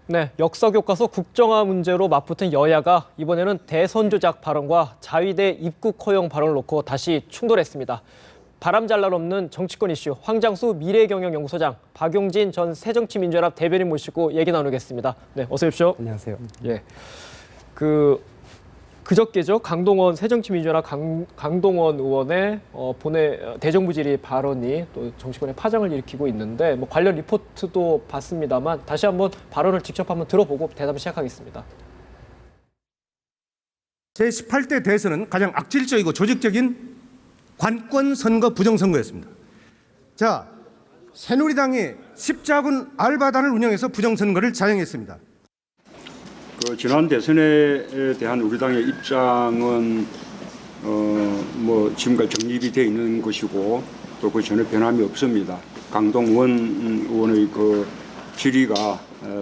네, 역사 교과서 국정화 문제로 맞붙은 여야가 이번에는 대선 조작 발언과 자위대 입국 허용 발언을 놓고 다시 충돌했습니다. 바람 잘 날 없는 정치권 이슈, 황장수 미래경영연구소장, 박용진 전 새정치민주연합 대변인 모시고 얘기 나누겠습니다. 네, 어서 오십시오. 안녕하세요. 예, 그저께죠. 강동원 새정치민주연합 강동원 의원의 대정부 질의 발언이 또 정치권에 파장을 일으키고 있는데 뭐 관련 리포트도 봤습니다만 다시 한번 발언을 직접 한번 들어보고 대담 시작하겠습니다. 제18대 대선은 가장 악질적이고 조직적인 관권 선거 부정선거였습니다. 자, 새누리당이 십자군 알바단을 운영해서 부정선거를 자행했습니다. 지난 대선에 대한 우리 당의 입장은 지금까지 정립이 되어 있는 것이고 또 그 전혀 변함이 없습니다. 강동원 의원의 그 질의가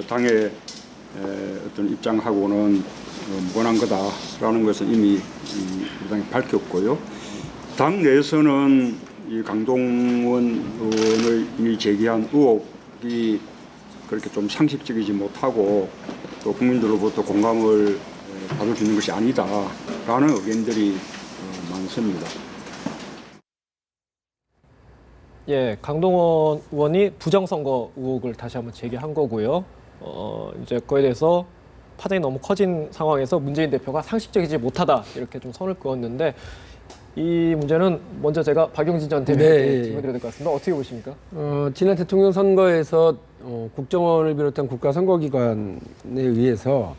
당의 어떤 입장하고는 무관한 거다라는 것을 이미 우리 당이 밝혔고요. 당 내에서는 이 강동원 의원의 이미 제기한 의혹이 그렇게 좀 상식적이지 못하고 또 국민들로부터 공감을 받을 수 있는 것이 아니다라는 의견들이 많습니다. 예, 강동원 의원이 부정선거 의혹을 다시 한번 제기한 거고요. 이제 그거에 대해서 파장이 너무 커진 상황에서 문재인 대표가 상식적이지 못하다 이렇게 좀 선을 그었는데 이 문제는 먼저 제가 박용진 전 대변인께 질문드려야 될 것 같습니다. 어떻게 보십니까? 지난 대통령 선거에서 국정원을 비롯한 국가선거기관에 의해서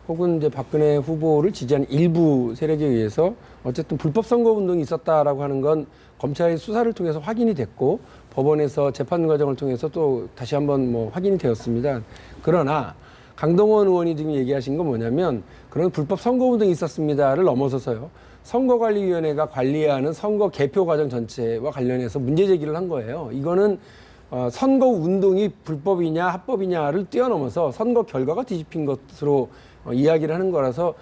혹은 이제 박근혜 후보를 지지하는 일부 세력에 의해서 어쨌든 불법 선거 운동이 있었다라고 하는 건 검찰의 수사를 통해서 확인이 됐고 법원에서 재판 과정을 통해서 또 다시 한번 확인이 되었습니다. 그러나 강동원 의원이 지금 얘기하신 건 뭐냐면 그런 불법 선거 운동이 있었습니다를 넘어서서요. 선거관리위원회가 관리하는 선거 개표 과정 전체와 관련해서 문제 제기를 한 거예요. 이거는 선거 운동이 불법이냐 합법이냐를 뛰어넘어서 선거 결과가 뒤집힌 것으로 이야기를 하는 거라서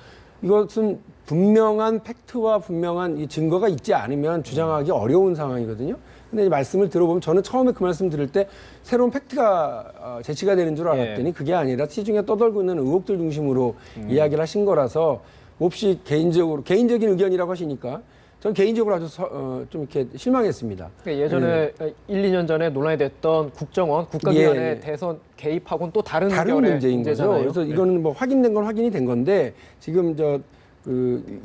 이것은 분명한 팩트와 분명한 이 증거가 있지 않으면 주장하기 어려운 상황이거든요. 근데 말씀을 들어보면 저는 처음에 그 말씀 들을 때 새로운 팩트가 제시가 되는 줄 알았더니 그게 아니라 시중에 떠돌고 있는 의혹들 중심으로 이야기를 하신 거라서 몹시 개인적인 의견이라고 하시니까 저는 개인적으로 아주 좀 이렇게 실망했습니다. 그러니까 예전에 1, 2년 전에 논란이 됐던 국정원, 국가기관의 대선 개입하고는 또 다른 문제인 문제잖아요. 거죠. 그래서 이거는 확인된 건 확인이 된 건데 지금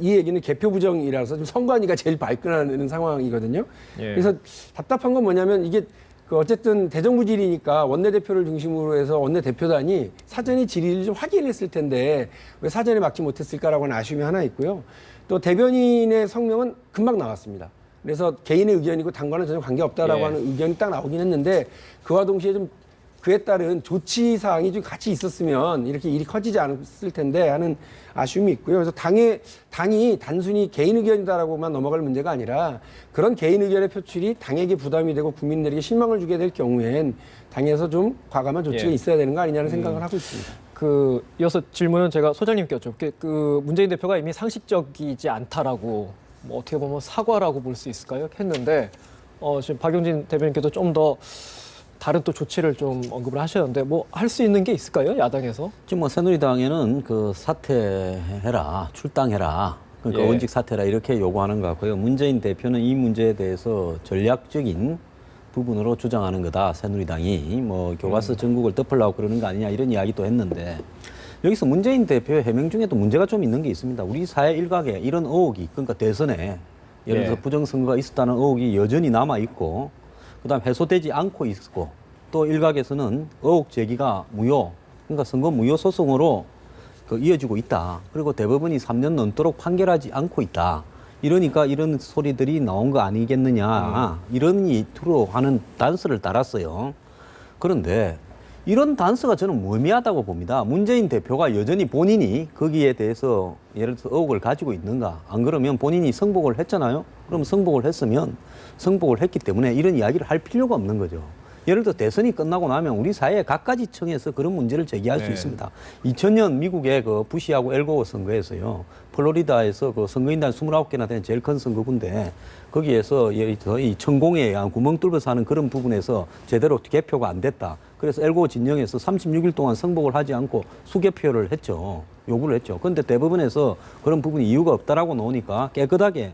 이 얘기는 개표 부정이라서 좀 선관위가 제일 발끈하는 상황이거든요. 그래서 답답한 건 뭐냐면 이게 어쨌든 대정부 질의니까 원내대표를 중심으로 해서 원내대표단이 사전에 질의를 좀 확인했을 텐데 왜 사전에 막지 못했을까라고 하는 아쉬움이 하나 있고요. 또 대변인의 성명은 금방 나왔습니다. 그래서 개인의 의견이고 당과는 전혀 관계없다라고 하는 의견이 딱 나오긴 했는데 그와 동시에 좀 그에 따른 조치 사항이 좀 같이 있었으면 이렇게 일이 커지지 않았을 텐데 하는 아쉬움이 있고요. 그래서 당이 단순히 개인 의견이다라고만 넘어갈 문제가 아니라 그런 개인 의견의 표출이 당에게 부담이 되고 국민들에게 실망을 주게 될 경우엔 당에서 좀 과감한 조치가 있어야 되는 거 아니냐는 생각을 하고 있습니다. 이어서 질문은 제가 소장님께 여쭤볼게요. 문재인 대표가 이미 상식적이지 않다라고 어떻게 보면 사과라고 볼 수 있을까요? 했는데 지금 박용진 대변인께도 좀 더 다른 또 조치를 좀 언급을 하셨는데 할 수 있는 게 있을까요? 야당에서? 지금 새누리당에는 사퇴해라, 출당해라, 그러니까 원직 사퇴라 이렇게 요구하는 것 같고요. 문재인 대표는 이 문제에 대해서 전략적인 부분으로 주장하는 거다. 새누리당이 교과서 전국을 덮으려고 그러는 거 아니냐 이런 이야기도 했는데 여기서 문재인 대표의 해명 중에도 문제가 좀 있는 게 있습니다. 우리 사회 일각에 이런 의혹이 그러니까 대선에 예를 들어서 부정선거가 있었다는 의혹이 여전히 남아 있고 그다음 해소되지 않고 있고 또 일각에서는 의혹 제기가 그러니까 선거 무효 소송으로 이어지고 있다. 그리고 대법원이 3년 넘도록 판결하지 않고 있다. 이러니까 이런 소리들이 나온 거 아니겠느냐. 이런 이유로 하는 단서를 달았어요. 그런데 이런 단서가 저는 무의미하다고 봅니다. 문재인 대표가 여전히 본인이 거기에 대해서 예를 들어서 의혹을 가지고 있는가. 안 그러면 본인이 승복을 했잖아요. 그럼 승복을 했으면 승복을 했기 때문에 이런 이야기를 할 필요가 없는 거죠. 예를 들어 대선이 끝나고 나면 우리 사회 각가지 층에서 그런 문제를 제기할 수 네. 있습니다. 2000년 미국의 그 부시하고 엘고어 선거에서요. 플로리다에서 그 선거인단 29개나 되는 제일 큰 선거구인데 거기에서 예를 들어 이 천공에 의한 구멍 뚫어서 하는 그런 부분에서 제대로 개표가 안 됐다. 그래서 엘고어 진영에서 36일 동안 성복을 하지 않고 수개표를 했죠. 요구를 했죠. 그런데 대법원에서 그런 부분이 이유가 없다라고 나오니까 깨끗하게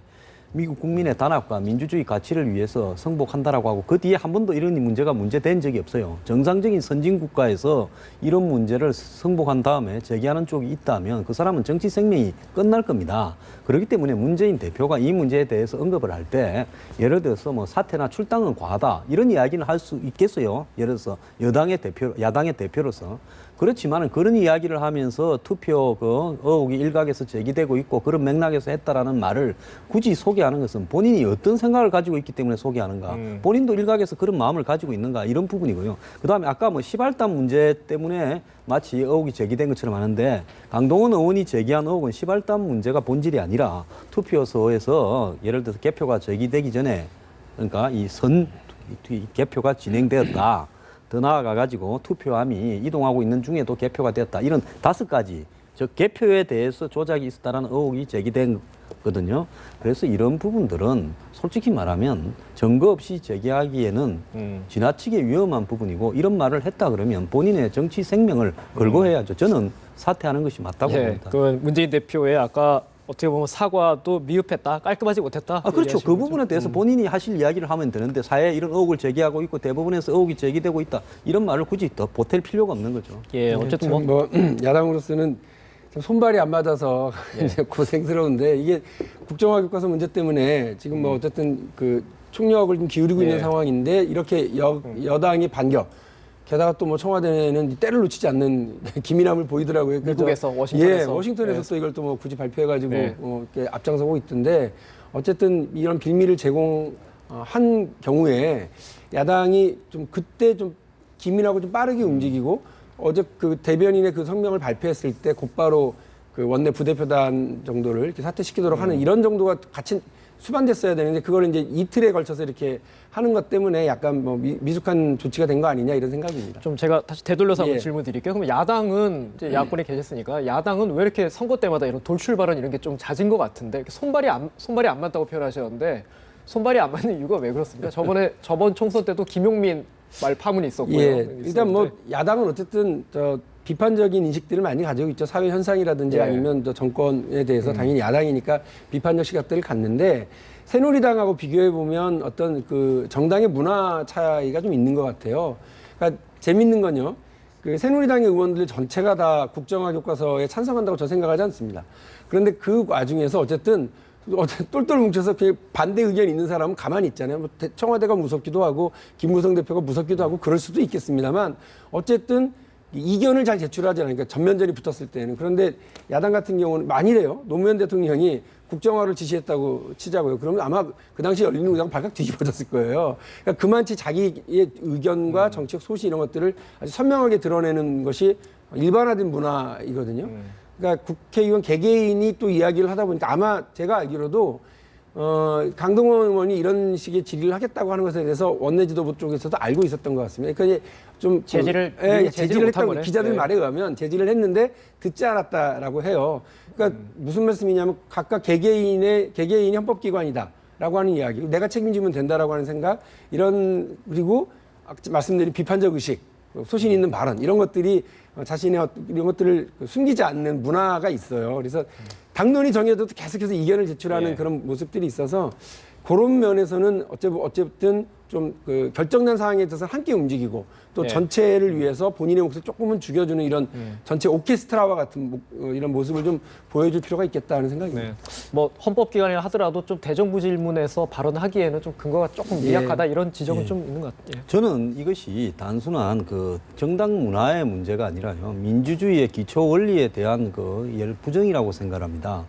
미국 국민의 단합과 민주주의 가치를 위해서 성복한다라고 하고 그 뒤에 한 번도 이런 문제가 문제된 적이 없어요. 정상적인 선진 국가에서 이런 문제를 성복한 다음에 제기하는 쪽이 있다면 그 사람은 정치 생명이 끝날 겁니다. 그렇기 때문에 문재인 대표가 이 문제에 대해서 언급을 할 때 예를 들어서 뭐 사퇴나 출당은 과하다 이런 이야기는 할 수 있겠어요. 예를 들어서 야당의 대표로서. 그렇지만은 그런 이야기를 하면서 투표 그 의혹이 일각에서 제기되고 있고 그런 맥락에서 했다라는 말을 굳이 소개하는 것은 본인이 어떤 생각을 가지고 있기 때문에 소개하는가, 본인도 일각에서 그런 마음을 가지고 있는가 이런 부분이고요. 그다음에 아까 뭐 시발단 문제 때문에 마치 의혹이 제기된 것처럼 하는데 강동원 의원이 제기한 의혹은 시발단 문제가 본질이 아니라 투표소에서 예를 들어서 개표가 제기되기 전에 그러니까 이 개표가 진행되었다. 더 나아가가지고 투표함이 이동하고 있는 중에도 개표가 되었다. 이런 5가지, 즉 개표에 대해서 조작이 있었다는 의혹이 제기된 거거든요. 그래서 이런 부분들은 솔직히 말하면 증거 없이 제기하기에는 지나치게 위험한 부분이고 이런 말을 했다 그러면 본인의 정치 생명을 걸고 해야죠. 저는 사퇴하는 것이 맞다고 봅니다. 그 문재인 대표의 아까 어떻게 보면 사과도 미흡했다, 깔끔하지 못했다. 그렇죠. 그 얘기하시는 부분에 거죠. 대해서 본인이 하실 이야기를 하면 되는데 사회에 이런 의혹을 제기하고 있고 대법원에서 의혹이 제기되고 있다. 이런 말을 굳이 더 보탤 필요가 없는 거죠. 예, 어쨌든 뭐 야당으로서는 참 손발이 안 맞아서 이제 고생스러운데 이게 국정화 교과서 문제 때문에 지금 뭐 어쨌든 그 총력을 좀 기울이고 있는 상황인데 이렇게 여당이 반격. 게다가 또 뭐 청와대는 때를 놓치지 않는 기민함을 보이더라고요. 미국에서, 워싱턴에서. 예, 워싱턴에서 또 이걸 또 뭐 굳이 발표해가지고 이렇게 앞장서고 있던데 어쨌든 이런 빌미를 제공한 경우에 야당이 좀 그때 좀 기민하고 좀 빠르게 움직이고 어제 그 대변인의 그 성명을 발표했을 때 곧바로 그 원내 부대표단 정도를 이렇게 사퇴시키도록 하는 이런 정도가 같이 수반됐어야 되는데 그걸 이제 이틀에 걸쳐서 이렇게 하는 것 때문에 약간 뭐 미숙한 조치가 된 거 아니냐 이런 생각입니다. 좀 제가 다시 되돌려서 한번 예. 질문 드릴게요. 그럼 야당은 이제 야권에 계셨으니까 야당은 왜 이렇게 선거 때마다 이런 돌출 발언 이런 게 좀 잦은 것 같은데 이렇게 손발이 안 맞다고 표현하셨는데 손발이 안 맞는 이유가 왜 그렇습니까? 저번 총선 때도 김용민 말 파문이 있었고요. 예, 일단 뭐 야당은 어쨌든 비판적인 인식들을 많이 가지고 있죠. 사회 현상이라든지 예. 아니면 정권에 대해서 당연히 야당이니까 비판적 시각들을 갖는데 새누리당하고 비교해 보면 어떤 그 정당의 문화 차이가 좀 있는 것 같아요. 그러니까 재밌는 건요. 그 새누리당의 의원들 전체가 다 국정화 교과서에 찬성한다고 저 생각하지 않습니다. 그런데 그 와중에서 어쨌든 똘똘 뭉쳐서 그 반대 의견이 있는 사람은 가만히 있잖아요. 뭐 청와대가 무섭기도 하고 김무성 대표가 무섭기도 하고 그럴 수도 있겠습니다만 어쨌든 이견을 잘 제출하지 않으니까 전면전이 붙었을 때는. 그런데 야당 같은 경우는 만일에요. 노무현 대통령이 국정화를 지시했다고 치자고요. 그러면 아마 그 당시 열린우리당 발칵 뒤집어졌을 거예요. 그러니까 그만치 자기의 의견과 정책 소신 이런 것들을 아주 선명하게 드러내는 것이 일반화된 문화이거든요. 그러니까 국회의원 개개인이 또 이야기를 하다 보니까 아마 제가 알기로도 강동원 의원이 이런 식의 질의를 하겠다고 하는 것에 대해서 원내 지도부 쪽에서도 알고 있었던 것 같습니다. 그러니까 좀 제지를 제지를 못한 했다고 거네. 기자들 네. 말에 의하면 제지를 했는데 듣지 않았다라고 해요. 그러니까 무슨 말씀이냐면 각각 개개인이 헌법기관이다라고 하는 이야기, 내가 책임지면 된다라고 하는 생각, 이런 그리고 말씀드린 비판적 의식, 소신 있는 발언 이런 것들이 자신의 이런 것들을 숨기지 않는 문화가 있어요. 그래서 당론이 정해져도 계속해서 이견을 제출하는 예. 그런 모습들이 있어서 그런 면에서는 어쨌든 좀 그 결정난 상황에 있어서 함께 움직이고 또 예. 전체를 위해서 본인의 몫을 조금은 죽여주는 이런 전체 오케스트라와 같은 이런 모습을 좀 보여줄 필요가 있겠다는 생각입니다. 네. 뭐 헌법기관이라 하더라도 좀 대정부 질문에서 발언하기에는 좀 근거가 조금 미약하다 이런 지적은 좀 있는 것 같아요. 저는 이것이 단순한 그 정당 문화의 문제가 아니라요. 민주주의의 기초 원리에 대한 그 부정이라고 생각합니다.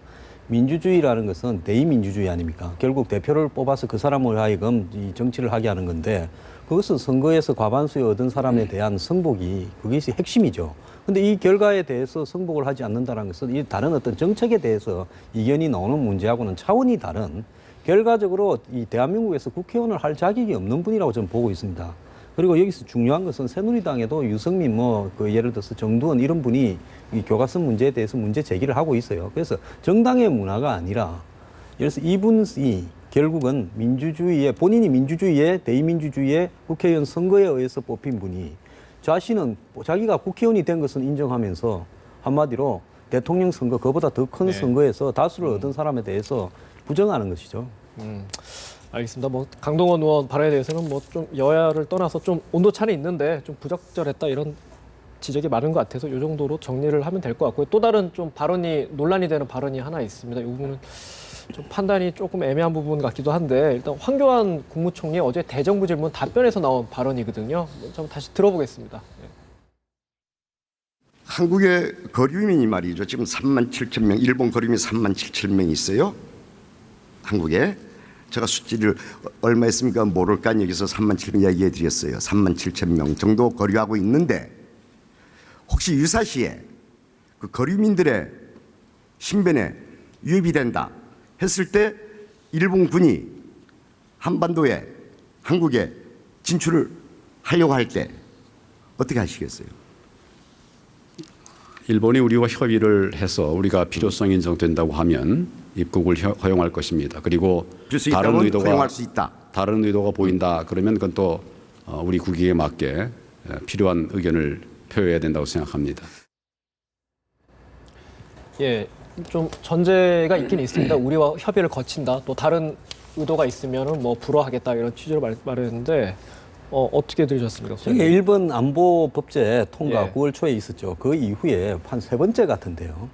민주주의라는 것은 대의민주주의 아닙니까? 결국 대표를 뽑아서 그 사람을 하여금 이 정치를 하게 하는 건데 그것은 선거에서 과반수에 얻은 사람에 대한 승복이 그것이 핵심이죠. 근데 이 결과에 대해서 승복을 하지 않는다는 것은 이 다른 어떤 정책에 대해서 이견이 나오는 문제하고는 차원이 다른 결과적으로 이 대한민국에서 국회의원을 할 자격이 없는 분이라고 저는 보고 있습니다. 그리고 여기서 중요한 것은 새누리당에도 유승민 그 예를 들어서 정두원 이런 분이 이 교과서 문제에 대해서 문제 제기를 하고 있어요. 그래서 정당의 문화가 아니라 예를 들어서 이분이 결국은 민주주의의 본인이 민주주의의 대의민주주의의 국회의원 선거에 의해서 뽑힌 분이 자신은 자기가 국회의원이 된 것은 인정하면서 한마디로 대통령 선거 그보다 더 큰 선거에서 다수를 얻은 사람에 대해서 부정하는 것이죠. 알겠습니다. 뭐 강동원 의원 발언에 대해서는 뭐 좀 여야를 떠나서 좀 온도 차는 있는데 좀 부적절했다 이런 지적이 많은 것 같아서 이 정도로 정리를 하면 될 것 같고요. 또 다른 좀 발언이 논란이 되는 발언이 하나 있습니다. 이 부분은 좀 판단이 조금 애매한 부분 같기도 한데 일단 황교안 국무총리 어제 대정부 질문 답변에서 나온 발언이거든요. 좀 다시 들어보겠습니다. 한국의 거류민이 말이죠. 지금 37,000명, 일본 거류민 37,000명 있어요. 한국에. 제가 수치를 얼마 했습니까? 모를까 여기서 37,000명 이야기해 드렸어요. 37,000명 정도 거류하고 있는데 혹시 유사시에 그 거류민들의 신변에 위협이 된다 했을 때 일본 군이 한반도에 한국에 진출을 하려고 할 때 어떻게 하시겠어요? 일본이 우리와 협의를 해서 우리가 필요성이 인정된다고 하면 입국을 허용할 것입니다. 그리고 다른 의도가 허용할 수 있다. 다른 의도가 보인다 그러면 그건 또 우리 국익에 맞게 필요한 의견을 표해야 된다고 생각합니다. 예, 좀 전제가 있긴 있습니다. 우리와 협의를 거친다. 또 다른 의도가 있으면은 뭐 불허하겠다 이런 취지로 말했는데 어떻게 들으셨습니까? 저게 일본 안보 법제 통과 예. 9월 초에 있었죠. 그 이후에 한 세 번째 같은데요.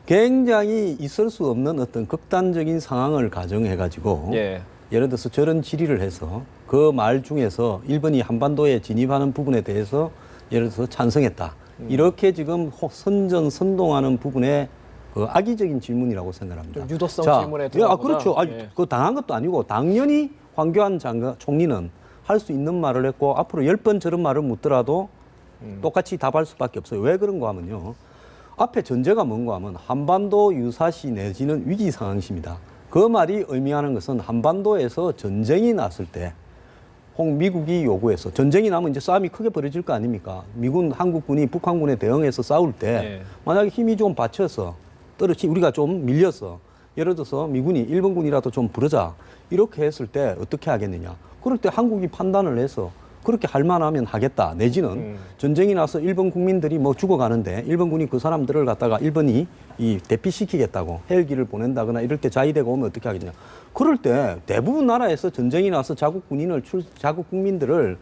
굉장히 있을 수 없는 어떤 극단적인 상황을 가정해가지고 예. 예를 들어서 저런 질의를 해서 그 말 중에서 일본이 한반도에 진입하는 부분에 대해서 예를 들어서 찬성했다. 이렇게 지금 선동하는 부분에 그 악의적인 질문이라고 생각합니다. 좀 유도성 질문에 들어가보다. 그렇죠. 예. 그 당한 것도 아니고 당연히 황교안 총리는 할 수 있는 말을 했고 앞으로 10번 저런 말을 묻더라도 똑같이 답할 수밖에 없어요. 왜 그런가 하면요. 앞에 전제가 뭔가 하면 한반도 유사시 내지는 위기 상황입니다. 그 말이 의미하는 것은 한반도에서 전쟁이 났을 때 미국이 요구해서 전쟁이 나면 이제 싸움이 크게 벌어질 거 아닙니까? 한국군이 북한군에 대응해서 싸울 때 예. 만약에 힘이 좀 받쳐서 우리가 좀 밀려서 예를 들어서 미군이 일본군이라도 좀 부르자 이렇게 했을 때 어떻게 하겠느냐? 그럴 때 한국이 판단을 해서 그렇게 할 만하면 하겠다. 내지는 전쟁이 나서 일본 국민들이 뭐 죽어가는데 일본군이 그 사람들을 갖다가 일본이 대피시키겠다고 헬기를 보낸다거나 이럴 때 자위대가 오면 어떻게 하겠냐. 그럴 때 대부분 나라에서 전쟁이 나서 자국 국민들을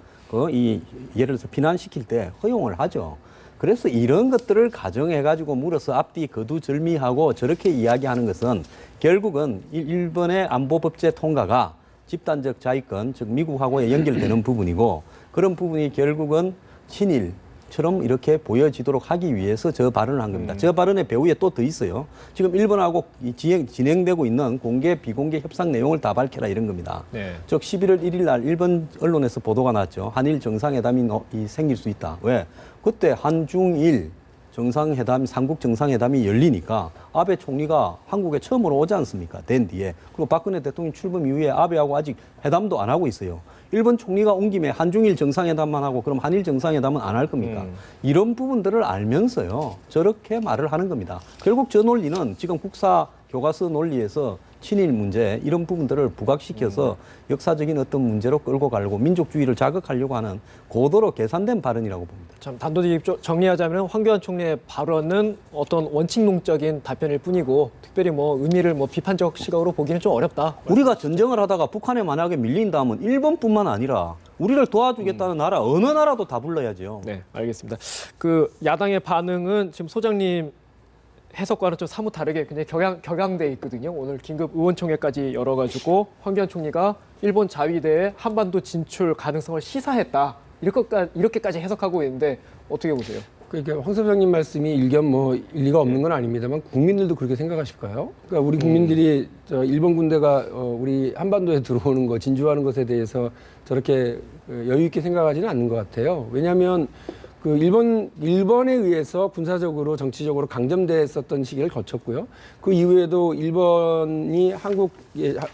예를 들어서 피난시킬 때 허용을 하죠. 그래서 이런 것들을 가정해가지고 물어서 앞뒤 거두절미하고 저렇게 이야기하는 것은 결국은 일본의 안보법제 통과가 집단적 자위권, 즉 미국하고 연결되는 부분이고 그런 부분이 결국은 친일처럼 이렇게 보여지도록 하기 위해서 저 발언을 한 겁니다. 저 발언의 배후에 또 더 있어요. 지금 일본하고 진행되고 있는 공개, 비공개 협상 내용을 다 밝혀라 이런 겁니다. 네. 즉 11월 1일 날 일본 언론에서 보도가 났죠. 한일 정상회담이 생길 수 있다. 왜? 그때 한중일 정상회담, 삼국 정상회담이 열리니까 아베 총리가 한국에 처음으로 오지 않습니까? 된 뒤에. 그리고 박근혜 대통령 출범 이후에 아베하고 아직 회담도 안 하고 있어요. 일본 총리가 온 김에 한중일 정상회담만 하고 그럼 한일 정상회담은 안 할 겁니까? 이런 부분들을 알면서요. 저렇게 말을 하는 겁니다. 결국 저 논리는 지금 국사 교과서 논리에서 친일 문제 이런 부분들을 부각시켜서 역사적인 어떤 문제로 끌고 가려고 민족주의를 자극하려고 하는 고도로 계산된 발언이라고 봅니다. 참 단도직입 정리하자면 황교안 총리의 발언은 어떤 원칙론적인 답변일 뿐이고 특별히 뭐 의미를 뭐 비판적 시각으로 보기는 좀 어렵다. 우리가 전쟁을 하다가 북한에 만약에 밀린다면 일본뿐만 아니라 우리를 도와주겠다는 나라 어느 나라도 다 불러야죠. 네, 알겠습니다. 그 야당의 반응은 지금 소장님 해석과는 좀 사뭇 다르게 굉장히 격양돼 있거든요. 오늘 긴급 의원총회까지 열어가지고 황교안 총리가 일본 자위대의 한반도 진출 가능성을 시사했다. 이렇게까지 해석하고 있는데 어떻게 보세요? 그러니까 황 소장님 말씀이 일견 뭐 일리가 없는 건 아닙니다만 국민들도 그렇게 생각하실까요? 그러니까 우리 국민들이 일본 군대가 우리 한반도에 들어오는 거, 진주하는 것에 대해서 저렇게 여유 있게 생각하지는 않는 것 같아요. 왜냐하면 그 일본에 의해서 군사적으로 정치적으로 강점됐었던 시기를 거쳤고요. 그 이후에도 일본이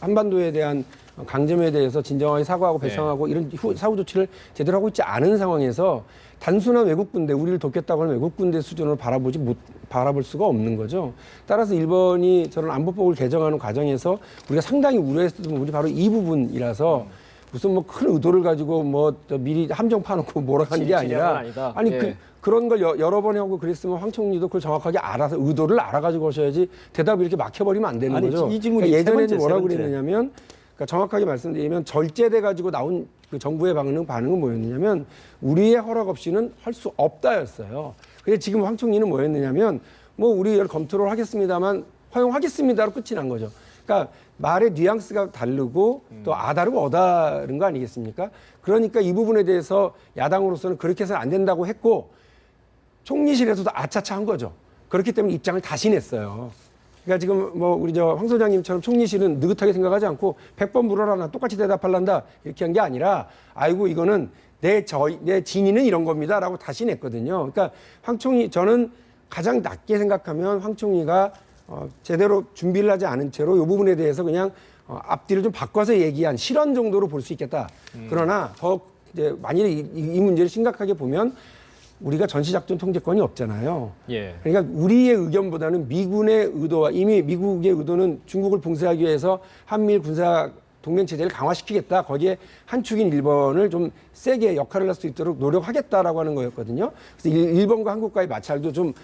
한반도에 대한 강점에 대해서 진정하게 사과하고 배상하고 이런 사후 조치를 제대로 하고 있지 않은 상황에서 단순한 외국 군대, 우리를 돕겠다고 하는 외국 군대 수준으로 바라볼 수가 없는 거죠. 따라서 일본이 저런 안보법을 개정하는 과정에서 우리가 상당히 우려했던 부분이 바로 이 부분이라서 무슨 뭐 큰 의도를 가지고 뭐 미리 함정 파놓고 몰아가는 게 아니라 아니 예. 그런 걸 여러 번 하고 그랬으면 황 총리도 그걸 정확하게 알아서 의도를 알아가지고 하셔야지 대답을 이렇게 막혀버리면 안 되는 아니, 거죠. 이 질문이 그러니까 예전에는 세 뭐라고 번째. 그랬느냐면 그러니까 정확하게 말씀드리면 절제돼 가지고 나온 그 정부의 반응은 뭐였느냐면 우리의 허락 없이는 할 수 없다였어요. 근데 지금 황 총리는 뭐였느냐면 뭐 우리 검토를 하겠습니다만 허용하겠습니다로 끝이 난 거죠. 그러니까 말의 뉘앙스가 다르고 또 아다르고 어다른 거 아니겠습니까? 그러니까 이 부분에 대해서 야당으로서는 그렇게 해서는 안 된다고 했고 총리실에서도 아차차 한 거죠. 그렇기 때문에 입장을 다시 냈어요. 그러니까 지금 뭐 우리 황 소장님처럼 총리실은 느긋하게 생각하지 않고 100번 물어라 나 똑같이 대답할란다 이렇게 한 게 아니라 아이고 이거는 내 진위는 이런 겁니다라고 다시 냈거든요. 그러니까 황 총리 저는 가장 낮게 생각하면 황 총리가 제대로 준비를 하지 않은 채로 이 부분에 대해서 그냥 앞뒤를 좀 바꿔서 얘기한 실언 정도로 볼 수 있겠다. 그러나 더 이제 만일에 이 문제를 심각하게 보면 우리가 전시작전 통제권이 없잖아요. 예. 그러니까 우리의 의견보다는 미군의 의도와 이미 미국의 의도는 중국을 봉쇄하기 위해서 한미일 군사 동맹 체제를 강화시키겠다. 거기에 한 축인 일본을 좀 세게 역할을 할 수 있도록 노력하겠다라고 하는 거였거든요. 그래서 일본과 한국과의 마찰도 좀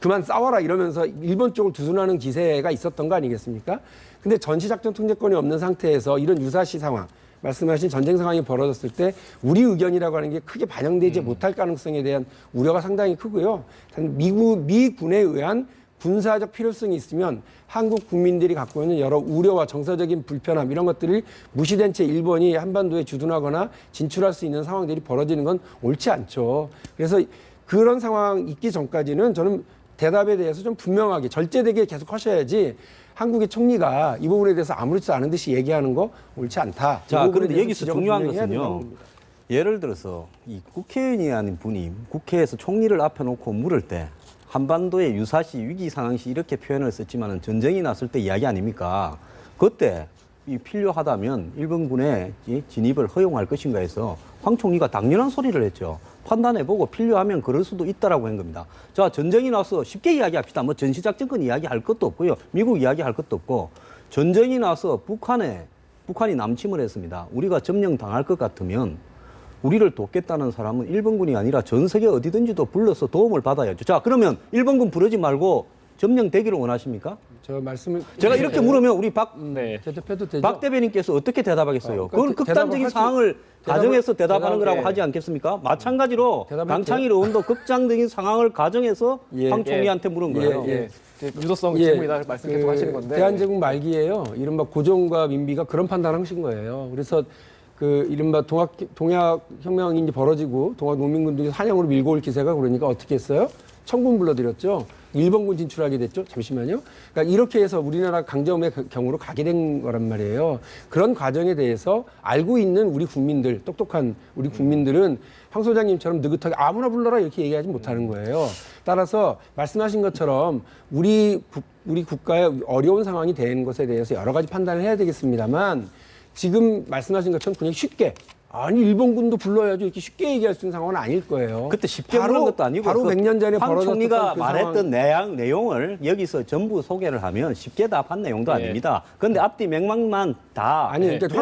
그만 싸워라 이러면서 일본 쪽을 두둔하는 기세가 있었던 거 아니겠습니까? 근데 전시작전 통제권이 없는 상태에서 이런 유사시 상황, 말씀하신 전쟁 상황이 벌어졌을 때 우리 의견이라고 하는 게 크게 반영되지 못할 가능성에 대한 우려가 상당히 크고요. 미군에 의한 군사적 필요성이 있으면 한국 국민들이 갖고 있는 여러 우려와 정서적인 불편함 이런 것들이 무시된 채 일본이 한반도에 주둔하거나 진출할 수 있는 상황들이 벌어지는 건 옳지 않죠. 그래서 그런 상황 있기 전까지는 저는 대답에 대해서 좀 분명하게 절제되게 계속 하셔야지 한국의 총리가 이 부분에 대해서 아무렇지도 않은 듯이 얘기하는 거 옳지 않다. 자, 그런데 여기서 지적을 중요한 분명히 해야 된다고 것은요. 봅니다. 예를 들어서 이 국회의원이라는 분이 국회에서 총리를 앞에 놓고 물을 때 한반도의 유사시, 위기 상황시 이렇게 표현을 썼지만은 전쟁이 났을 때 이야기 아닙니까? 그때 이 필요하다면 일본군의 진입을 허용할 것인가 해서 황 총리가 당연한 소리를 했죠. 판단해보고 필요하면 그럴 수도 있다라고 한 겁니다. 자, 전쟁이 나서 쉽게 이야기합시다. 뭐 전시작전권 이야기할 것도 없고요. 미국 이야기할 것도 없고 전쟁이 나서 북한이 남침을 했습니다. 우리가 점령당할 것 같으면 우리를 돕겠다는 사람은 일본군이 아니라 전 세계 어디든지도 불러서 도움을 받아야죠. 자, 그러면 일본군 부르지 말고 점령되기를 원하십니까? 저 말씀을 제가 이렇게 물으면 우리 박 대답해도 되죠? 대변인께서 어떻게 대답하겠어요? 그건 그러니까 극단적인 상황을 가정해서 대답하는 거라고 예. 하지 않겠습니까? 마찬가지로 대답할게요. 강창일 의원도 극단적인 상황을 가정해서 예. 황 총리한테 물은 거예요. 유도성 질문이다 말씀 계속 하시는 건데. 대한제국 말기에요. 이른바 고종과 민비가 그런 판단을 하신 거예요. 그래서 그 이른바 동학혁명이 이제 벌어지고 동학 농민군들이 사냥으로 밀고 올 기세가 그러니까 어떻게 했어요? 청군 불러들였죠. 일본군 진출하게 됐죠. 잠시만요. 그러니까 이렇게 해서 우리나라 강점의 경우로 가게 된 거란 말이에요. 그런 과정에 대해서 알고 있는 우리 국민들, 똑똑한 우리 국민들은 황 소장님처럼 느긋하게 아무나 불러라 이렇게 얘기하지 못하는 거예요. 따라서 말씀하신 것처럼 우리 국가의 어려운 상황이 된 것에 대해서 여러 가지 판단을 해야 되겠습니다만 지금 말씀하신 것처럼 그냥 쉽게 아니 일본군도 불러야죠 이렇게 쉽게 얘기할 수 있는 상황은 아닐 거예요. 그때 쉽게 물은 것도 아니고 바로 100년 전에 황 벌어졌던 총리가 그 말했던 내용을 여기서 전부 소개를 하면 쉽게 답한 내용도 예. 아닙니다. 그런데 앞뒤 맥락만 다 아니 그러니까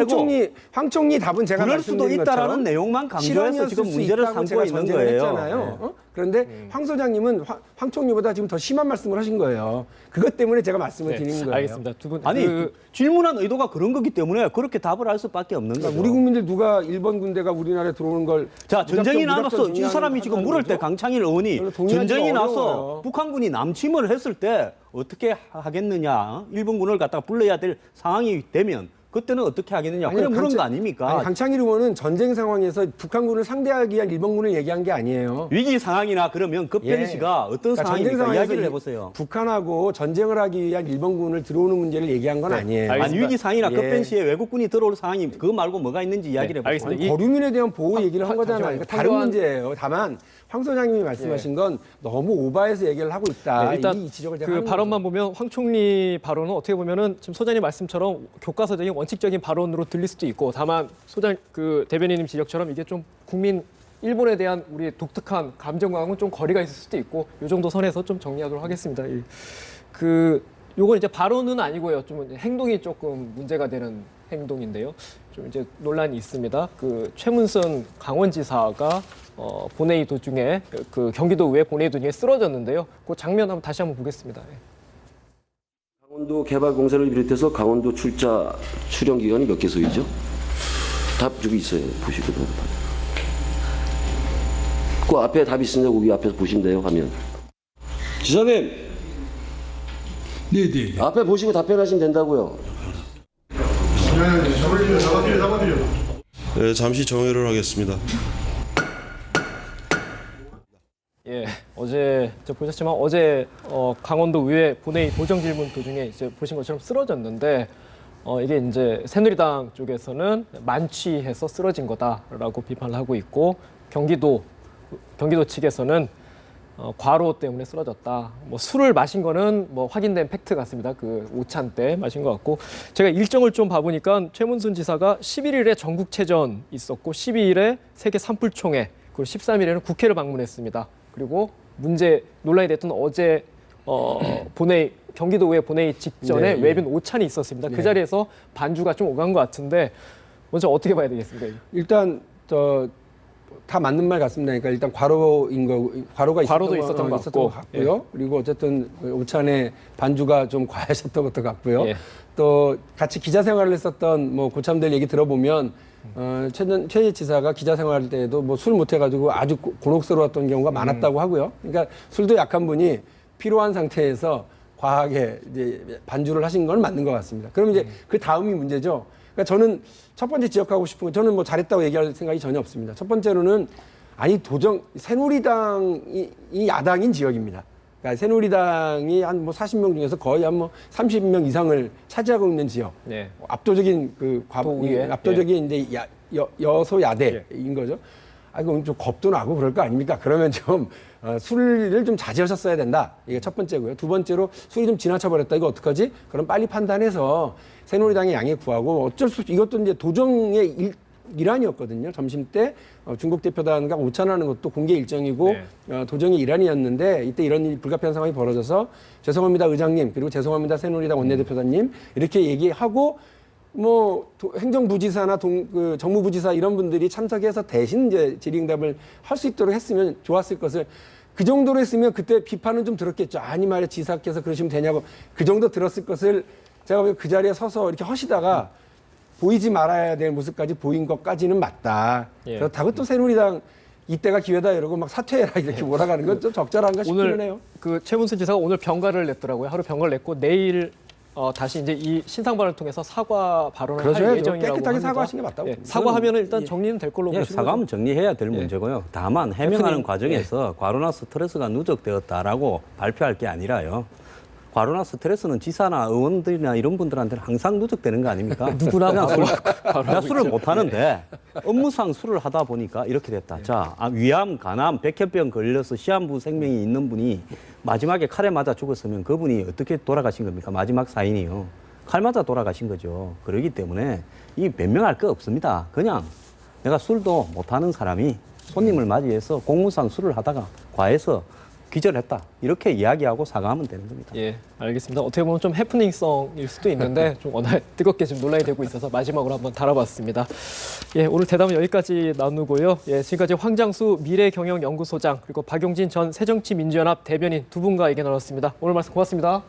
황 총리 답은 제가 그럴 수도 말씀드린 있다라는 것처럼 내용만 강조해서 실언이었을 지금 수 문제를 있다고 삼고 제가 있는 전제를 거예요. 했잖아요. 네. 그런데 황 소장님은 황 총리보다 지금 더 심한 말씀을 하신 거예요. 그것 때문에 제가 말씀을 드리는 거예요. 알겠습니다. 두 분 아니 질문한 의도가 그런 거기 때문에 그렇게 답을 할 수밖에 없는 거죠. 우리 국민들 누가 일본 군대가 우리나라에 들어오는 걸 자, 전쟁이 나서 이 중요한 사람이 지금 판단인 물을 때 거죠? 강창일 의원이 별로 동의하기가 전쟁이 나서 어려워요. 북한군이 남침을 했을 때 어떻게 하겠느냐. 일본군을 갖다가 불러야 될 상황이 되면 그때는 어떻게 하겠느냐. 그래 물은 거 아닙니까? 아니, 강창일 의원은 전쟁 상황에서 북한군을 상대하기 위한 일본군을 얘기한 게 아니에요. 위기 상황이나 그러면 급변 시가 어떤 그러니까 상황입니까? 이야기를 해보세요. 북한하고 전쟁을 하기 위한 일본군을 들어오는 문제를 얘기한 건 아니에요. 알겠습니다. 아니 위기 상황이나 예. 급변 시에 외국군이 들어올 상황이 그거 말고 뭐가 있는지 이야기를 해보세요. 알겠습니다. 거류민에 대한 보호 얘기를 한 거잖아요. 잠시만요. 그러니까 다른 황교안- 문제예요. 다만 황 소장님이 말씀하신 건 너무 오바해서 얘기를 하고 있다. 일단 이 지적을 제가 그 하는 발언만 보면 황 총리 발언은 어떻게 보면은 지금 소장님 말씀처럼 교과서적인 원칙적인 발언으로 들릴 수도 있고, 다만 그 대변인님 지적처럼 이게 좀 일본에 대한 우리의 독특한 감정과는 좀 거리가 있을 수도 있고, 이 정도 선에서 좀 정리하도록 하겠습니다. 요건 이제 발언은 아니고요. 좀 행동이 조금 문제가 되는 행동인데요. 좀 이제 논란이 있습니다. 최문순 강원지사가 본회의 도중에 경기도의회 본회의 도중에 쓰러졌는데요. 그 장면 다시 한번 보겠습니다. 강원도 개발 공사를 비롯해서 강원도 출연 기간이 몇 개소이죠? 답 저기 있어요. 보시거든요. 그 앞에 답 있으니까 거기 앞에서 보시면 돼요. 화면. 지사님. 네네. 앞에 보시고 답변하시면 된다고요. 네, 잠시 정회를 하겠습니다. 예, 어제 보셨지만 어제 강원도 의회 본회의 도정 질문 도중에 이제 보신 것처럼 쓰러졌는데 이게 이제 새누리당 쪽에서는 만취해서 쓰러진 거다라고 비판을 하고 있고 경기도 측에서는 과로 때문에 쓰러졌다. 술을 마신 거는 확인된 팩트 같습니다. 오찬 때 마신 것 같고, 제가 일정을 좀 봐보니까 최문순 지사가 11일에 전국체전 있었고 12일에 세계 산불총회, 그리고 13일에는 국회를 방문했습니다. 그리고 논란이 됐던 어제 경기도의회 본회의 직전에 외빈 오찬이 있었습니다. 그 자리에서 반주가 좀 오간 것 같은데 먼저 어떻게 봐야 되겠습니까? 일단 다 맞는 말 같습니다. 그러니까 일단 과로가 있었던 것 같고요. 예. 그리고 어쨌든 오찬에 반주가 좀 과하셨던 것도 같고요. 예. 또 같이 기자 생활을 했었던 고참들 얘기 들어보면 최 지사가 기자 생활할 때에도 술 못해가지고 아주 곤혹스러웠던 경우가 많았다고 하고요. 그러니까 술도 약한 분이 피로한 상태에서 과하게 이제 반주를 하신 건 맞는 것 같습니다. 그럼 이제 그 다음이 문제죠. 그러니까 저는 첫 번째 지적하고 싶은 건, 저는 잘했다고 얘기할 생각이 전혀 없습니다. 첫 번째로는 새누리당이 야당인 지역입니다. 그러니까 새누리당이 한 40명 중에서 거의 한 30명 이상을 차지하고 있는 지역. 네. 압도적인 이제 여소야대인 거죠. 그럼 좀 겁도 나고 그럴 거 아닙니까? 그러면 좀 술을 좀 자제하셨어야 된다. 이게 첫 번째고요. 두 번째로 술이 좀 지나쳐 버렸다. 이거 어떡하지? 그럼 빨리 판단해서 새누리당의 양해 구하고, 이것도 이제 도정의 일환이었거든요. 점심 때 중국 대표단과 오찬하는 것도 공개 일정이고 도정의 일환이었는데, 이때 이런 일이 불가피한 상황이 벌어져서 죄송합니다 의장님, 그리고 죄송합니다 새누리당 원내대표단님, 이렇게 얘기하고 행정부지사나 정무부지사 이런 분들이 참석해서 대신 이제 질의응답을 할 수 있도록 했으면 좋았을 것을, 그 정도로 했으면 그때 비판은 좀 들었겠죠. 아니 말이야 지사께서 그러시면 되냐고, 그 정도 들었을 것을 제가 그 자리에 서서 이렇게 하시다가 보이지 말아야 될 모습까지 보인 것까지는 맞다. 그렇다고 또 새누리당 이때가 기회다 이러고 막 사퇴해라 이렇게 몰아가는 건 좀 적절한가 싶기는 해요. 최문순 지사가 오늘 병가를 냈더라고요. 하루 병가를 냈고 내일 다시 이제 이 신상 발언을 통해서 사과 발언을 할 예정이라고 깨끗하게 합니다. 사과하신 게 맞다고. 사과하면 일단 정리는 될 걸로 보시는 사과하면 정리해야 될 문제고요. 다만 해명하는 과정에서 과로나 스트레스가 누적되었다라고 발표할 게 아니라요. 과로나 스트레스는 지사나 의원들이나 이런 분들한테는 항상 누적되는 거 아닙니까? 누구나 내가 술을 못 하는데 업무상 술을 하다 보니까 이렇게 됐다. 자, 위암, 간암, 백혈병 걸려서 시한부 생명이 있는 분이 마지막에 칼에 맞아 죽었으면 그분이 어떻게 돌아가신 겁니까? 마지막 사인이요. 칼 맞아 돌아가신 거죠. 그렇기 때문에 이 변명할 거 없습니다. 그냥 내가 술도 못 하는 사람이 손님을 맞이해서 공무상 술을 하다가 과해서 기절했다. 이렇게 이야기하고 사과하면 되는 겁니다. 예, 알겠습니다. 어떻게 보면 좀 해프닝성일 수도 있는데 좀 워낙 뜨겁게 지금 논란이 되고 있어서 마지막으로 한번 다뤄봤습니다. 예, 오늘 대담은 여기까지 나누고요. 예, 지금까지 황장수 미래경영연구소장 그리고 박용진 전 새정치민주연합 대변인 두 분과 얘기 나눴습니다. 오늘 말씀 고맙습니다.